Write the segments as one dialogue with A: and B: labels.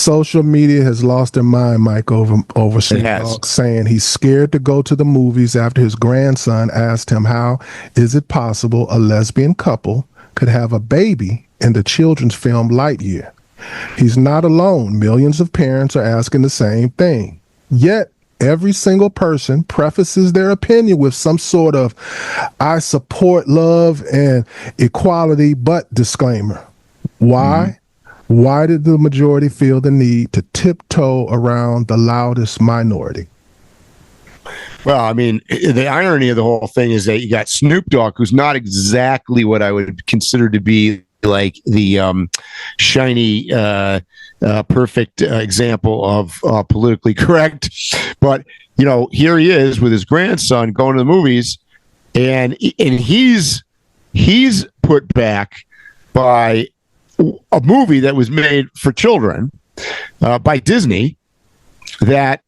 A: Social media has lost their mind, Mike, over Snoop Dogg saying he's scared to go to the movies after his grandson asked him how is it possible a lesbian couple could have a baby in the children's film Lightyear. He's not alone. Millions of parents are asking the same thing. Yet, every single person prefaces their opinion with some sort of I support love and equality, but disclaimer. Why? Why did the majority feel the need to tiptoe around the loudest minority?
B: Well, I mean, the irony of the whole thing is that you got Snoop Dogg, who's not exactly what I would consider to be like the shiny, perfect example of politically correct. But, you know, here he is with his grandson going to the movies, and he's put back by a movie that was made for children by Disney that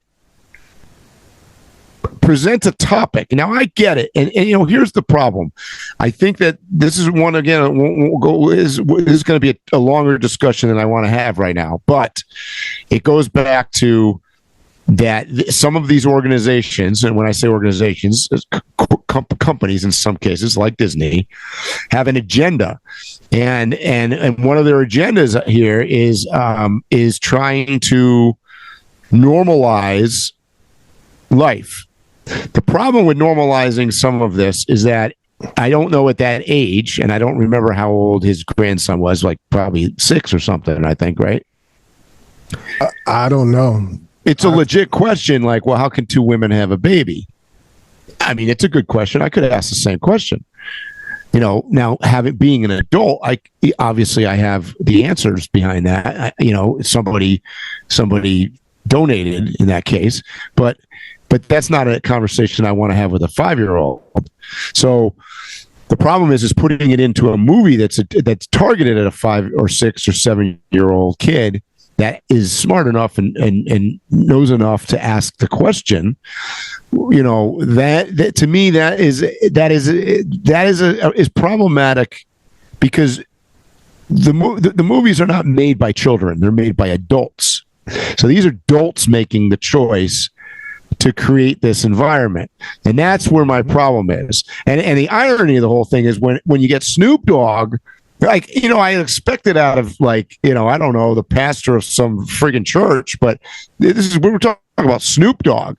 B: presents a topic. Now, I get it. And you know, here's the problem. I think that this is one, again, this is going to be a longer discussion than I want to have right now. But it goes back to that some of these organizations, and when I say organizations, companies in some cases, like Disney, have an agenda. And one of their agendas here is trying to normalize life. The problem with normalizing some of this is that I don't know at that age, and I don't remember how old his grandson was, like probably 6 or something, I think, right?
A: I don't know.
B: It's a legit question, like, well, how can 2 women have a baby? I mean, it's a good question. I could ask the same question. You know, now being an adult, I have the answers behind that. Somebody donated in that case, but that's not a conversation I want to have with a 5-year-old. So the problem is putting it into a movie that's targeted at a 5 or 6 or 7-year-old kid that is smart enough and knows enough to ask the question. You know, that to me is problematic, because the movies are not made by children; they're made by adults. So these are adults making the choice to create this environment, and that's where my problem is. And the irony of the whole thing is when you get Snoop Dogg. Like, you know, I expected out of, like, you know, I don't know, the pastor of some friggin' church, but this is what we're talking about. Snoop Dogg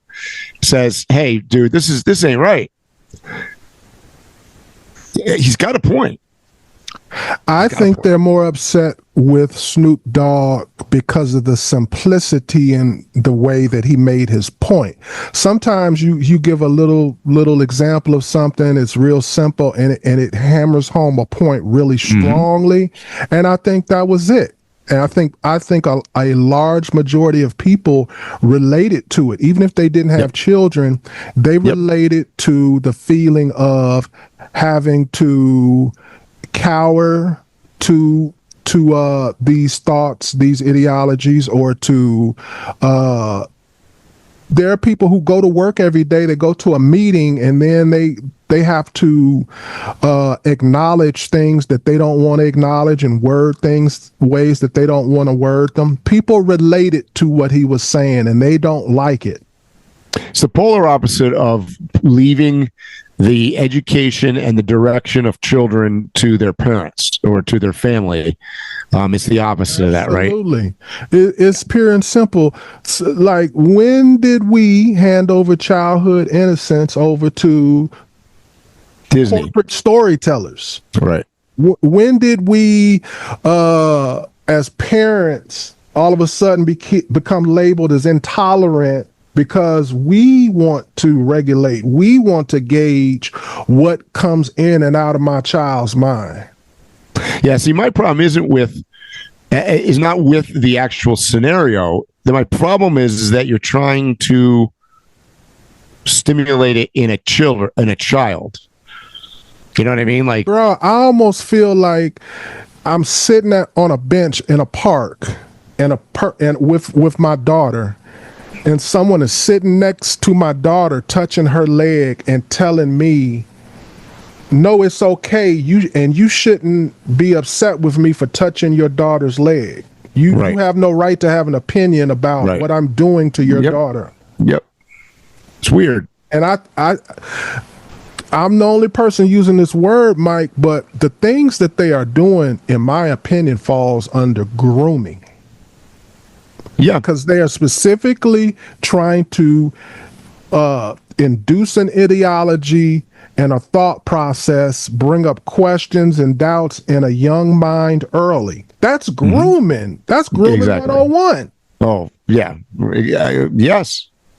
B: says, "Hey, dude, this ain't right." He's got a point.
A: I think they're more upset with Snoop Dogg because of the simplicity and the way that he made his point. Sometimes you give a little example of something, it's real simple, and it hammers home a point really strongly. Mm-hmm. And I think that was it. And I think a large majority of people related to it, even if they didn't have children. They related to the feeling of having to cower to these thoughts, these ideologies, or to there are people who go to work every day, they go to a meeting, and then they have to acknowledge things that they don't want to acknowledge and word things ways that they don't want to word them. People related to what he was saying, and they don't like it.
B: It's the polar opposite of leaving the education and the direction of children to their parents or to their family. It's the opposite of that, right?
A: Absolutely. It's pure and simple. Like, when did we hand over childhood innocence over to
B: Disney
A: corporate storytellers?
B: Right.
A: When did we, as parents, all of a sudden become labeled as intolerant because we want to regulate, we want to gauge what comes in and out of my child's mind?
B: Yeah, see, my problem is not with the actual scenario. My problem is that you're trying to stimulate it in a child. You know what I mean? Like,
A: bro, I almost feel like I'm sitting on a bench in a park and with my daughter, and someone is sitting next to my daughter, touching her leg and telling me, "No, it's okay. You shouldn't be upset with me for touching your daughter's leg." You
B: Right.
A: have no right to have an opinion about
B: Right.
A: what I'm doing to your
B: Yep.
A: daughter.
B: Yep. It's weird.
A: And I'm the only person using this word, Mike, but the things that they are doing, in my opinion, falls under grooming.
B: Yeah.
A: Because they are specifically trying to induce an ideology and a thought process, bring up questions and doubts in a young mind early. That's grooming. That's grooming
B: Exactly.
A: 101.
B: Oh, yeah. Yes.